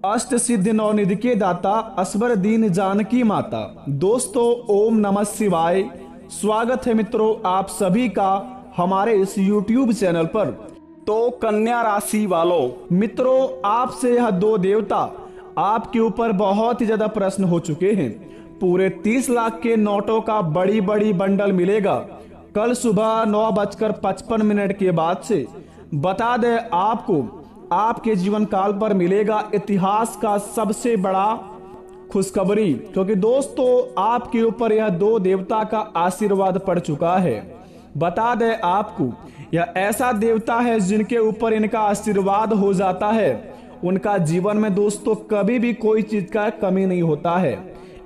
अष्ट सिद्धि नवनिधि के दाता असबर दीन जानकी माता। दोस्तों, ओम नमः शिवाय। स्वागत है मित्रों आप सभी का हमारे इस YouTube चैनल पर। तो कन्या राशि वालों, मित्रों आपसे यह दो देवता आपके ऊपर बहुत ही ज्यादा प्रश्न हो चुके हैं। पूरे 30 लाख के नोटों का बड़ी बड़ी बंडल मिलेगा कल सुबह 9:55 के बाद से। बता दें आपको, आपके जीवन काल पर मिलेगा इतिहास का सबसे बड़ा खुशखबरी, क्योंकि दोस्तों आपके ऊपर यह दो देवता का आशीर्वाद पड़ चुका है। बता दें आपको, यह ऐसा देवता है जिनके ऊपर इनका आशीर्वाद हो जाता है, उनका जीवन में दोस्तों कभी भी कोई चीज का कमी नहीं होता है।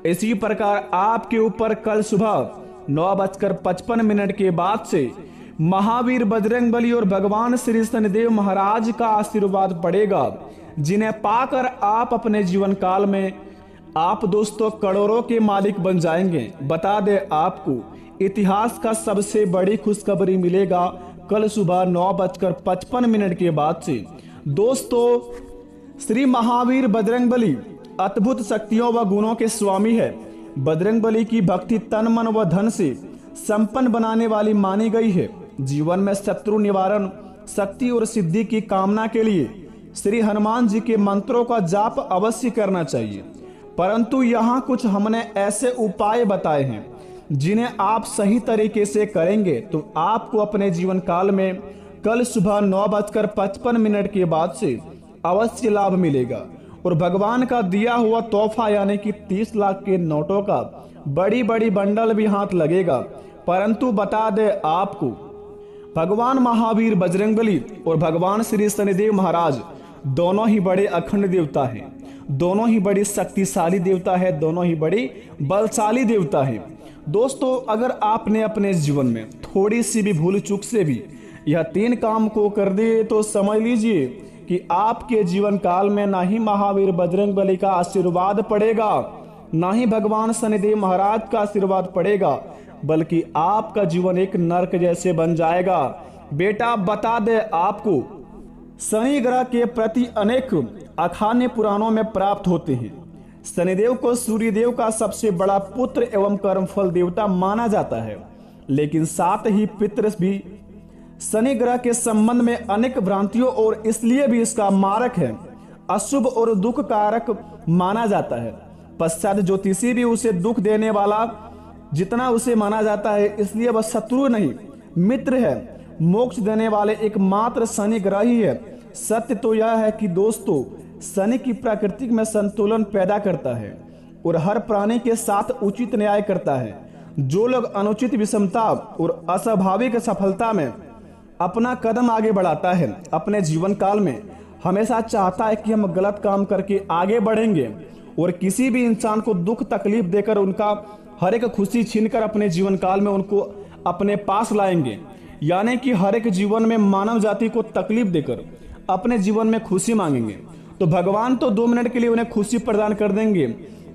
इसी प्रकार आपके ऊपर कल सुबह 9:55 के बाद से महावीर बजरंगबली और भगवान श्री शनिदेव महाराज का आशीर्वाद पड़ेगा, जिन्हें पाकर आप अपने जीवन काल में आप दोस्तों करोड़ों के मालिक बन जाएंगे। बता दें आपको, इतिहास का सबसे बड़ी खुशखबरी मिलेगा कल सुबह 9:55 के बाद से। दोस्तों, श्री महावीर बजरंगबली अद्भुत शक्तियों व गुणों के स्वामी है। बजरंगबली की भक्ति तन मन व धन से संपन्न बनाने वाली मानी गई है। जीवन में शत्रु निवारण, शक्ति और सिद्धि की कामना के लिए श्री हनुमान जी के मंत्रों का जाप अवश्य करना चाहिए। परंतु यहाँ कुछ हमने ऐसे उपाय बताए हैं जिन्हें आप सही तरीके से करेंगे तो आपको अपने जीवन काल में कल सुबह 9:55 के बाद से अवश्य लाभ मिलेगा और भगवान का दिया हुआ तोहफा यानी कि 30 लाख के नोटों का बड़ी बड़ी बंडल भी हाथ लगेगा। परंतु बता दे आपको, भगवान महावीर बजरंगबली और भगवान श्री शनिदेव महाराज दोनों ही बड़े अखंड देवता हैं, दोनों ही बड़ी शक्तिशाली देवता है, दोनों ही बड़ी बलशाली देवता है। दोस्तों, अगर आपने अपने जीवन में थोड़ी सी भी भूल चूक से भी यह 3 काम को कर दिए तो समझ लीजिए कि आपके जीवन काल में ना ही महावीर बजरंगबली का आशीर्वाद पड़ेगा, ना ही भगवान शनिदेव महाराज का आशीर्वाद पड़ेगा, बल्कि आपका जीवन एक नरक जैसे बन जाएगा। बेटा बता दे आपको, शनि ग्रह के प्रति अनेक अखाने पुराणों में प्राप्त होते हैं। शनिदेव को सूर्यदेव का सबसे बड़ा पुत्र एवं कर्मफल देवता माना जाता है, लेकिन साथ ही पितृ भी शनि ग्रह के संबंध में अनेक भ्रांतियों और इसलिए भी इसका मारक है, अशुभ और दुख कारक माना जाता है। पश्चात ज्योतिषी भी उसे दुख देने वाला जितना उसे माना जाता है, इसलिए वह शत्रु नहीं मित्र है। मोक्ष देने वाले एकमात्र शनि ग्रह ही है। सत्य तो यह है कि दोस्तों, शनि की प्रकृति में संतुलन पैदा करता है और हर प्राणी के साथ उचित न्याय करता है। जो लोग अनुचित विषमता और अस्वाभाविक सफलता में अपना कदम आगे बढ़ाता है, अपने जीवन काल में हमेशा चाहता है कि हम गलत काम करके आगे बढ़ेंगे और किसी भी इंसान को दुख तकलीफ देकर उनका हर एक खुशी छीनकर अपने जीवन काल में उनको अपने पास लाएंगे, यानी कि हर एक जीवन में मानव जाति को तकलीफ देकर अपने जीवन में खुशी मांगेंगे। तो भगवान तो 2 मिनट के लिए उन्हें खुशी प्रदान कर देंगे,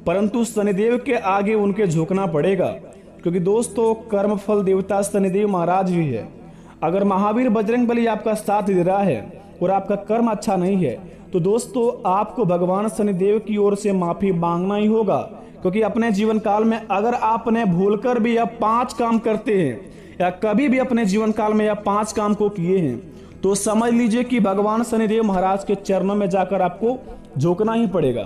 परंतु शनिदेव के आगे उनके झुकना पड़ेगा, क्योंकि दोस्तों कर्मफल देवता शनिदेव महाराज भी है। अगर महावीर बजरंगबली आपका साथ दे रहा है और आपका कर्म अच्छा नहीं है तो दोस्तों आपको भगवान शनिदेव की ओर से माफी मांगना ही होगा, क्योंकि अपने जीवन काल में अगर आपने भूलकर भी यह 5 काम करते हैं या कभी भी अपने जीवन काल में यह 5 काम को किए हैं तो समझ लीजिए कि भगवान शनिदेव महाराज के चरणों में जाकर आपको झुकना ही पड़ेगा।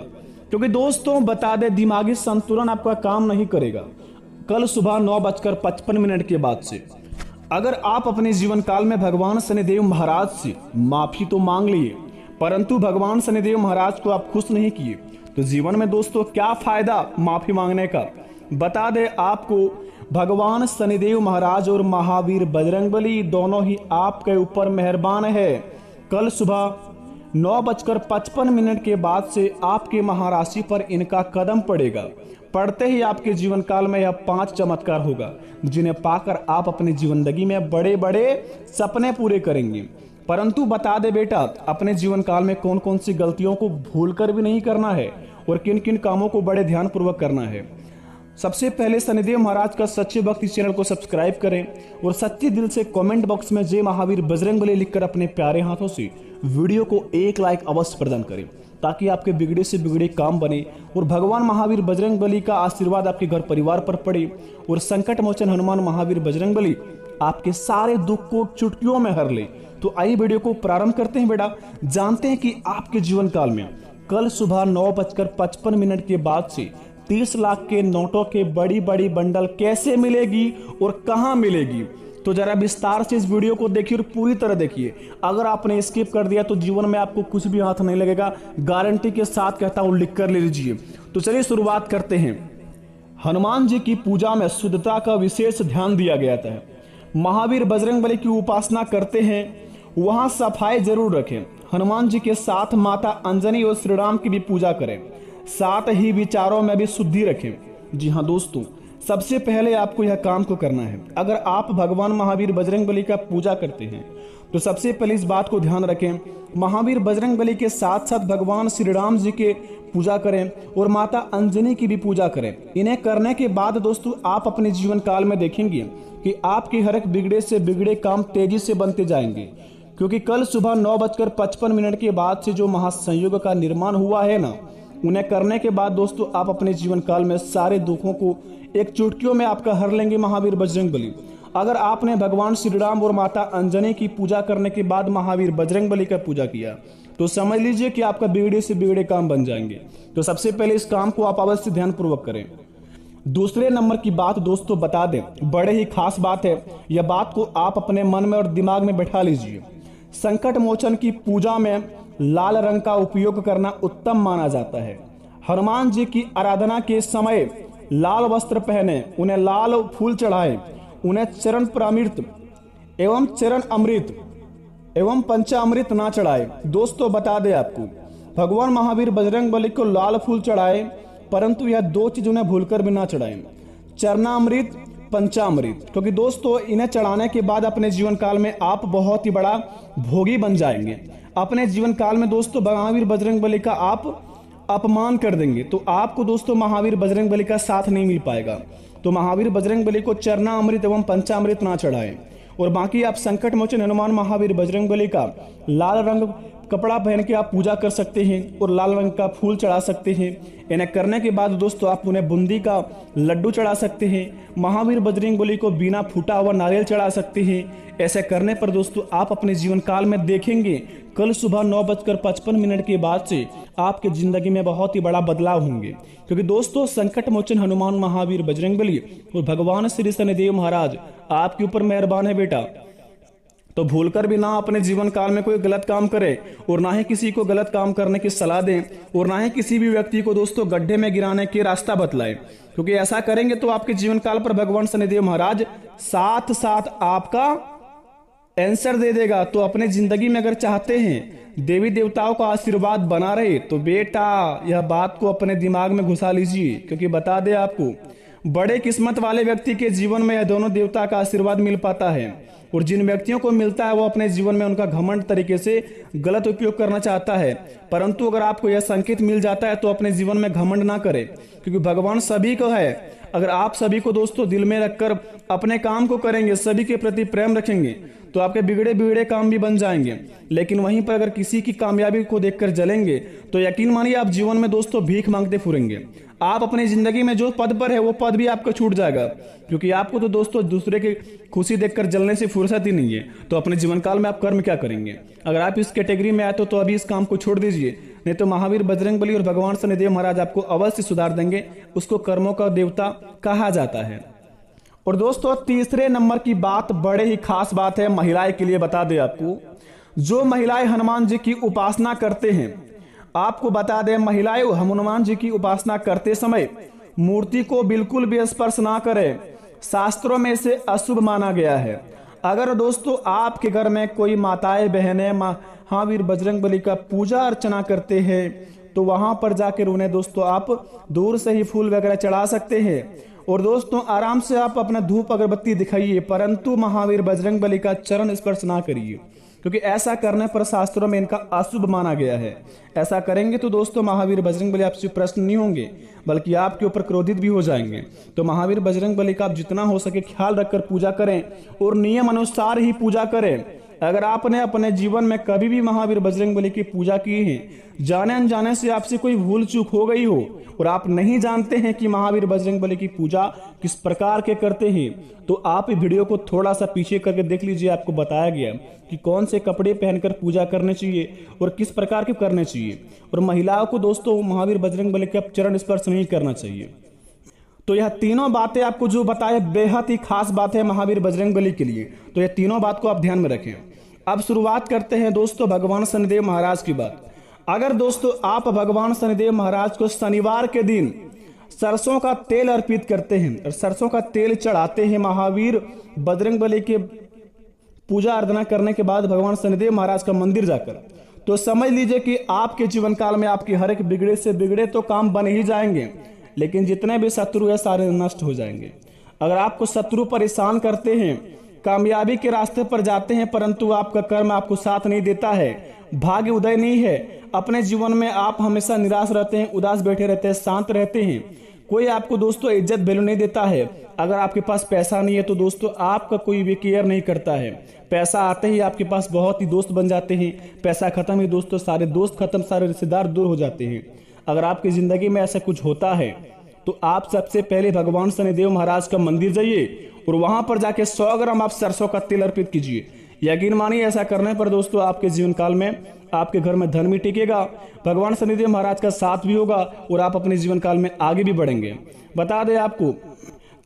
क्योंकि दोस्तों बता दे, दिमागी संतुलन आपका काम नहीं करेगा कल सुबह 9:55 के बाद से। अगर आप अपने जीवन काल में भगवान शनिदेव महाराज से माफी तो मांग लिए, परंतु भगवान शनिदेव महाराज को आप खुश नहीं किए, तो जीवन में दोस्तों क्या फायदा माफी मांगने का। बता दे आपको, भगवान शनिदेव महाराज और महावीर बजरंगबली दोनों ही आपके ऊपर मेहरबान है। कल सुबह 9:55 के बाद से आपके महाराशि पर इनका कदम पड़ेगा। पढ़ते ही आपके जीवन काल में यह 5 चमत्कार होगा, जिन्हें पाकर आप अपनी जिंदगी में बड़े बड़े सपने पूरे करेंगे। परंतु बता दे बेटा, अपने जीवन काल में कौन कौन सी गलतियों को भूलकर भी नहीं करना है और किन किन कामों को बड़े ध्यान पूर्वक करना है। सबसे पहले शनिदेव महाराज का सच्चे भक्त चैनल को सब्सक्राइब करें और सच्चे दिल से कमेंट बॉक्स में जय महावीर बजरंगबली लिखकर अपने प्यारे हाथों से वीडियो को एक लाइक अवश्य प्रदान करें। ताकि आपके बिगड़े से बिगड़े काम बने और भगवान महावीर बजरंगबली का आशीर्वाद आपके घर परिवार पर पड़े और संकट मोचन हनुमान महावीर बजरंगबली आपके सारे दुख को चुटकियों में हर ले। तो आइए वीडियो को प्रारंभ करते हैं बेटा। जानते हैं कि आपके जीवन काल में कल सुबह 9:55 के बाद से 30 लाख के नोटों के बड़ी बड़ी बंडल कैसे मिलेगी और कहां मिलेगी, तो जरा विस्तार से इस वीडियो को देखिए और पूरी तरह देखिए। अगर आपने स्किप कर दिया तो जीवन में आपको कुछ भी हाथ नहीं लगेगा, गारंटी के साथ कहता हूं, लिख कर ले लीजिए। तो चलिए शुरुआत करते हैं। हनुमान जी की पूजा में शुद्धता का विशेष ध्यान दिया गया था। महावीर बजरंगबली की उपासना करते हैं वहां सफाई जरूर रखें। हनुमान जी के साथ माता अंजनी और श्री राम की भी पूजा करें, साथ ही विचारों में भी शुद्धि रखें। जी हाँ दोस्तों, सबसे पहले आपको यह काम को करना है। अगर आप भगवान महावीर बजरंगबली का पूजा करते हैं तो सबसे पहले इस बात को ध्यान रखें, महावीर बजरंगबली के साथ साथ भगवान श्री राम जी के पूजा करें और माता अंजनी की भी पूजा करें। इन्हें करने के बाद दोस्तों आप अपने जीवन काल में देखेंगे कि आपके हर एक बिगड़े से बिगड़े काम तेजी से बनते जाएंगे, क्योंकि कल सुबह 9:55 के बाद से जो महासंयोग का निर्माण हुआ है ना, उन्हें करने के बाद दोस्तों आप अपने जीवन काल में सारे दुखों को एक चुटकियों में आपका हर लेंगे महावीर बजरंगबली। अगर आपने भगवान श्री राम और माता अंजनी की पूजा करने के बाद महावीर बजरंगबली का पूजा किया तो समझ लीजिए कि आपका बिगड़े से बिगड़े काम बन जाएंगे। तो सबसे पहले इस काम को आप अवश्य ध्यानपूर्वक करें। दूसरे नंबर की बात दोस्तों बता दें, बड़े ही खास बात है, यह बात को आप अपने मन में और दिमाग में बैठा लीजिए। संकट मोचन की पूजा में लाल रंग का उपयोग करना उत्तम माना जाता है। हनुमान जी की आराधना के समय लाल वस्त्र पहने, उन्हें लाल फूल चढ़ाएं, उन्हें चरण प्रामृत एवं चरण अमृत एवं पंचामृत ना चढ़ाए। दोस्तों बता दें आपको, भगवान महावीर बजरंगबली को लाल फूल चढ़ाए, परंतु यह दो चीज उन्हें भूलकर भी ना चढ़ाएं, चरणामृत पंचामृत, क्योंकि दोस्तों इन्हें चढ़ाने के बाद अपने जीवन काल में आप बहुत ही बड़ा भोगी बन जाएंगे। अपने जीवन काल में दोस्तों महावीर बजरंगबली का आप अपमान कर देंगे तो आपको दोस्तों महावीर बजरंगबली का साथ नहीं मिल पाएगा। तो महावीर बजरंगबली को चरणामृत एवं पंचामृत ना चढ़ाएं। और बाकी आप संकट मोचन हनुमान महावीर बजरंगबली का लाल रंग कपड़ा पहन के आप पूजा कर सकते हैं और लाल रंग का फूल चढ़ा सकते हैं। इन्हें करने के बाद दोस्तों आप उन्हें बूंदी का लड्डू चढ़ा सकते हैं। महावीर बजरंगबली को बिना फूटा हुआ नारियल चढ़ा सकते हैं। ऐसे करने पर दोस्तों आप अपने जीवन काल में देखेंगे कल सुबह 9:55 के बाद से आपके जिंदगी में बहुत ही बड़ा बदलाव होंगे, क्योंकि दोस्तों संकट मोचन हनुमान महावीर बजरंगबली और भगवान श्री शनिदेव महाराज आपके ऊपर मेहरबान है बेटा। तो भूलकर भी ना अपने जीवन काल में कोई गलत काम करे और ना ही किसी को गलत काम करने की सलाह दें और ना ही किसी भी व्यक्ति को दोस्तों गड्ढे में गिराने के रास्ता बतलाएं, क्योंकि ऐसा करेंगे तो आपके जीवन काल पर भगवान शनिदेव महाराज साथ साथ आपका आंसर दे देगा। तो अपने जिंदगी में अगर चाहते हैं देवी देवताओं का आशीर्वाद बना रहे तो बेटा यह बात को अपने दिमाग में घुसा लीजिए, क्योंकि बता दे आपको बड़े किस्मत वाले व्यक्ति के जीवन में यह दोनों देवता का आशीर्वाद मिल पाता है। और जिन व्यक्तियों को मिलता है वो अपने जीवन में उनका घमंड तरीके से गलत उपयोग करना चाहता है, परंतु अगर आपको यह संकेत मिल जाता है तो अपने जीवन में घमंड ना करें, क्योंकि भगवान सभी को है। अगर आप सभी को दोस्तों दिल में रखकर अपने काम को करेंगे, सभी के प्रति प्रेम रखेंगे तो आपके बिगड़े बिगड़े काम भी बन जाएंगे। लेकिन वहीं पर अगर किसी की कामयाबी को देखकर जलेंगे तो यकीन मानिए आप जीवन में दोस्तों भीख मांगते फिरेंगे। आप अपनी जिंदगी में जो पद पर है वो पद भी आपका छूट जाएगा, क्योंकि आपको तो दोस्तों दूसरे की खुशी देखकर जलने से फुर्सत ही नहीं है। तो अपने जीवन काल में आप कर्म क्या करेंगे? अगर आप इस कैटेगरी में आए तो अभी इस काम को छोड़ दीजिए, नहीं तो महावीर बजरंगबली और भगवान शनिदेव महाराज आपको अवश्य सुधार देंगे। उसको कर्मों का देवता कहा जाता है। और दोस्तों तीसरे नंबर की बात बड़े ही खास बात है, महिलाएं के लिए बता दें आपको, जो महिलाएं हनुमान जी की उपासना करते हैं, आपको बता दें महिलाएं हनुमान जी की उपासना करते समय मूर्ति को बिल्कुल भी स्पर्श ना करें, शास्त्रों में इसे अशुभ माना गया है। अगर दोस्तों आपके घर में कोई माताएं बहनें महावीर बजरंगबली का पूजा अर्चना करते हैं तो वहां पर जाकर उन्हें दोस्तों आप दूर से ही फूल वगैरह चढ़ा सकते हैं और दोस्तों आराम से आप अपना धूप अगरबत्ती दिखाइए, परंतु महावीर बजरंगबली का चरण स्पर्श ना करिए, क्योंकि ऐसा करने पर शास्त्रों में इनका अशुभ माना गया है। ऐसा करेंगे तो दोस्तों महावीर बजरंगबली आपसे प्रश्न नहीं होंगे, बल्कि आपके ऊपर क्रोधित भी हो जाएंगे। तो महावीर बजरंगबली का आप जितना हो सके ख्याल रखकर पूजा करें और नियम अनुसार ही पूजा करें। अगर आपने अपने जीवन में कभी भी महावीर बजरंगबली की पूजा की है, जाने अनजाने से आपसे कोई भूल चूक हो गई हो और आप नहीं जानते हैं कि महावीर बजरंगबली की पूजा किस प्रकार के करते हैं, तो आप वीडियो को थोड़ा सा पीछे करके देख लीजिए। आपको बताया गया कि कौन से कपड़े पहनकर पूजा करनी चाहिए और किस प्रकार के करने चाहिए। और महिलाओं को दोस्तों महावीर बजरंगबली के चरण स्पर्श नहीं करना चाहिए। तो यह तीनों बातें आपको जो बताए बेहद ही खास बात है महावीर बजरंगबली के लिए, तो यह तीनों बात को आप ध्यान में रखें। अब शुरुआत करते हैं दोस्तों भगवान शनिदेव महाराज की बात। अगर दोस्तों आप भगवान शनिदेव महाराज को शनिवार के दिन सरसों का तेल अर्पित करते हैं और सरसों का तेल चढ़ाते हैं महावीर बजरंगबली के पूजा अर्चना करने के बाद भगवान शनिदेव महाराज का मंदिर जाकर, तो समझ लीजिए कि आपके जीवन काल में आपके हर एक बिगड़े से बिगड़े तो काम बन ही जाएंगे, लेकिन जितने भी शत्रु है सारे नष्ट हो जाएंगे। अगर आपको शत्रु परेशान करते हैं, कामयाबी के रास्ते पर जाते हैं, परंतु आपका कर्म आपको साथ नहीं देता है, भाग्य उदय नहीं है, अपने जीवन में आप हमेशा निराश रहते हैं, उदास बैठे रहते हैं, शांत रहते हैं, कोई आपको दोस्तों इज्जत वैल्यू नहीं देता है। अगर आपके पास पैसा नहीं है तो दोस्तों आपका कोई भी केयर नहीं करता है। पैसा आते ही आपके पास बहुत ही दोस्त बन जाते हैं, पैसा खत्म ही दोस्तों सारे दोस्त खत्म, सारे रिश्तेदार दूर हो जाते हैं। अगर आपकी जिंदगी में ऐसा कुछ होता है तो आप सबसे पहले भगवान शनिदेव महाराज का मंदिर जाइए और वहां पर जाके 100 ग्राम आप सरसों का तेल अर्पित कीजिए। यकीन मानिए ऐसा करने पर दोस्तों आपके जीवन काल में आपके घर में धन भी टिकेगा, भगवान शनिदेव महाराज का साथ भी होगा और आप अपने जीवन काल में आगे भी बढ़ेंगे। बता दें आपको,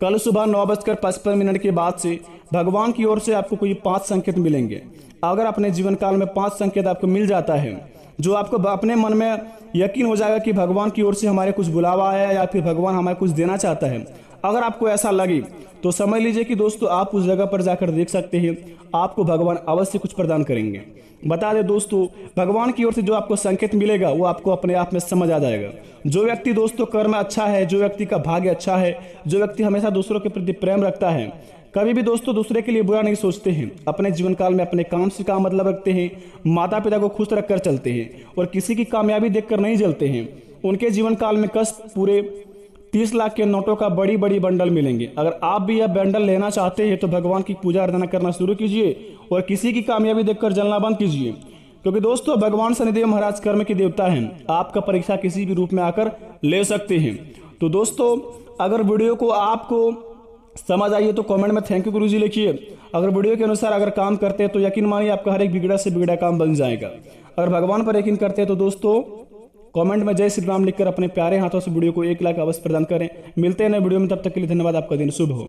कल सुबह 9:55 के बाद से भगवान की ओर से आपको कोई 5 संकेत मिलेंगे। अगर अपने जीवन काल में 5 संकेत आपको मिल जाता है, जो आपको अपने मन में यकीन हो जाएगा कि भगवान की ओर से हमारे कुछ बुलावा है या फिर भगवान हमें कुछ देना चाहता है, अगर आपको ऐसा लगे तो समझ लीजिए कि दोस्तों आप उस जगह पर जाकर देख सकते हैं, आपको भगवान अवश्य कुछ प्रदान करेंगे। बता दें दोस्तों, भगवान की ओर से जो आपको संकेत मिलेगा वो आपको अपने आप में समझ आ जाएगा। जो व्यक्ति दोस्तों कर्म अच्छा है, जो व्यक्ति का भाग्य अच्छा है, जो व्यक्ति हमेशा दूसरों के प्रति प्रेम रखता है, कभी भी दोस्तों दूसरे के लिए बुरा नहीं सोचते हैं, अपने जीवन काल में अपने काम से काम मतलब रखते हैं, माता पिता को खुश रखकर चलते हैं और किसी की कामयाबी देखकर नहीं जलते हैं, उनके जीवन काल में कष्ट पूरे 30 लाख के नोटों का बड़ी बड़ी बंडल मिलेंगे। अगर आप भी यह बंडल लेना चाहते हैं तो भगवान की पूजा अर्चना करना शुरू कीजिए और किसी की कामयाबी देखकर जलना बंद कीजिए, क्योंकि दोस्तों भगवान शनिदेव महाराज कर्म के देवता हैं, आपका परीक्षा किसी भी रूप में आकर ले सकते हैं। तो दोस्तों अगर वीडियो को आपको समझ आइए तो कमेंट में थैंक यू गुरुजी लिखिए। अगर वीडियो के अनुसार अगर काम करते हैं तो यकीन मानिए आपका हर एक बिगड़ा से बिगड़ा काम बन जाएगा। अगर भगवान पर यकीन करते हैं तो दोस्तों कमेंट में जय श्री राम लिखकर अपने प्यारे हाथों से वीडियो को 1 लाख अवश्य प्रदान करें। मिलते हैं नए वीडियो में, तब तक के लिए धन्यवाद। आपका दिन शुभ हो।